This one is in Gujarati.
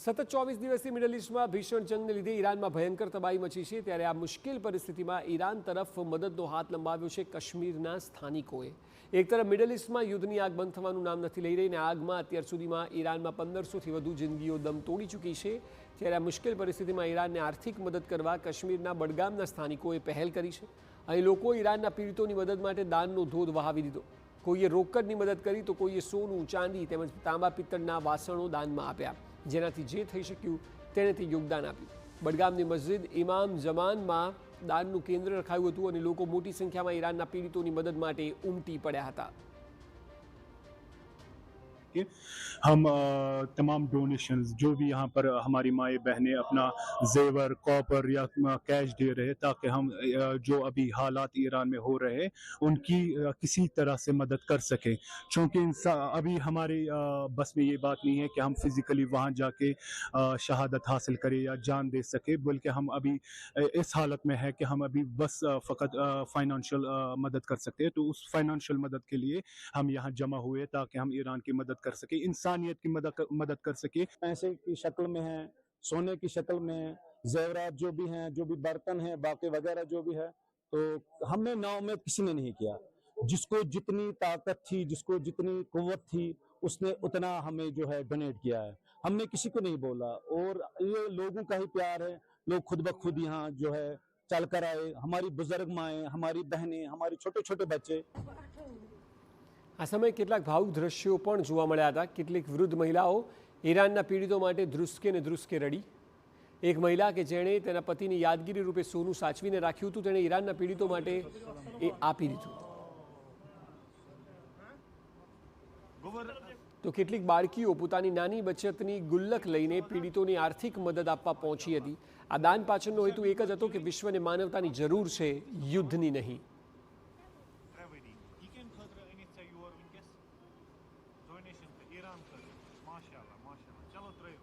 સતત 24 દિવસથી મિડલ ઇસ્ટમાં ભીષણ જંગને લીધે ઈરાનમાં ભયંકર તબાહી મચી છે। ત્યારે આ મુશ્કેલ પરિસ્થિતિમાં ઈરાન તરફ મદદનો હાથ લંબાવ્યો છે કાશ્મીરના સ્થાનિકોએ। એક તરફ મિડલ ઇસ્ટમાં યુદ્ધની આગ બંધ થવાનું નામ નથી લઈ રહી અને આગમાં અત્યાર સુધીમાં ઈરાનમાં 1500થી વધુ જિંદગીઓ દમ તોડી ચૂકી છે। ત્યારે આ મુશ્કેલ પરિસ્થિતિમાં ઈરાનને આર્થિક મદદ કરવા કાશ્મીરના બડગામના સ્થાનિકોએ પહેલ કરી છે। અહીં લોકો ઈરાનના પીડિતોની મદદ માટે દાનનો ધોધ વહાવી દીધો। કોઈએ રોકડની મદદ કરી તો કોઈએ સોનું, ચાંદી તેમજ તાંબા પિત્તળના વાસણો દાનમાં આપ્યા। જેનાથી જે થઈ શક્યું તેનાથી યોગદાન આપ્યું। બડગામની મસ્જિદ ઇમામ જમાનમાં દાનનું કેન્દ્ર રખાયું હતું અને લોકો મોટી સંખ્યામાં ઈરાનના પીડિતોની મદદ માટે ઉમટી પડ્યા હતા। हम तमाम डोनेशंस जो भी यहाँ पर हमारी माएँ बहनें अपना जेवर कॉपर या कैश दे रहे ताकि हम जो अभी हालात ईरान में हो रहे उनकी किसी तरह से मदद कर सके। चूँकि अभी हमारे बस में ये बात नहीं है कि हम फिज़िकली वहाँ जाके शहादत हासिल करें या जान दे सके, बल्कि हम अभी इस हालत में है कि हम अभी बस फ़कत फाइनेंशियल मदद कर सकते हैं। तो उस फाइनेंशियल मदद के लिए हम यहाँ जमा हुए ताकि हम ईरान की मदद कर सके, इंसानियत की मदद कर सके। पैसे की शक्ल में है, सोने की शक्ल में है, जेवरात जो भी हैं, जो भी बर्तन हैं, बाकी वगैरह जो भी है, तो हमने नाउम्मीद किसी ने नहीं किया। जिसको जितनी ताकत थी, जिसको जितनी कुव्वत थी, उसने उतना हमें जो है डोनेट किया है। हमने किसी को नहीं बोला और ये लोगों का ही प्यार है। लोग खुद ब खुद यहाँ जो है चल कर आए। हमारी बुजुर्ग माएँ, हमारी बहनें, हमारे छोटे छोटे बच्चे। આ સમયે કેટલાક ભાવુક દ્રશ્યો પણ જોવા મળ્યા હતા। કેટલીક વૃદ્ધ મહિલાઓ ઈરાનના પીડિતો માટે ધ્રુસકે ને ધ્રુસકે રડી। એક મહિલા કે જેણે તેના પતિની યાદગીરી રૂપે સોનું સાચવીને રાખ્યું હતું, તેણે ઈરાનના પીડિતો માટે એ આપી દીધું। તો કેટલીક બાળકીઓ પોતાની નાની બચતની ગુલ્લક લઈને પીડિતોની આર્થિક મદદ આપવા પહોંચી હતી। આ દાન પાછળનો હેતુ એક જ હતો કે વિશ્વને માનવતાની જરૂર છે, યુદ્ધની નહીં। donation to Iran. MashaAllah, MashaAllah. Chalo,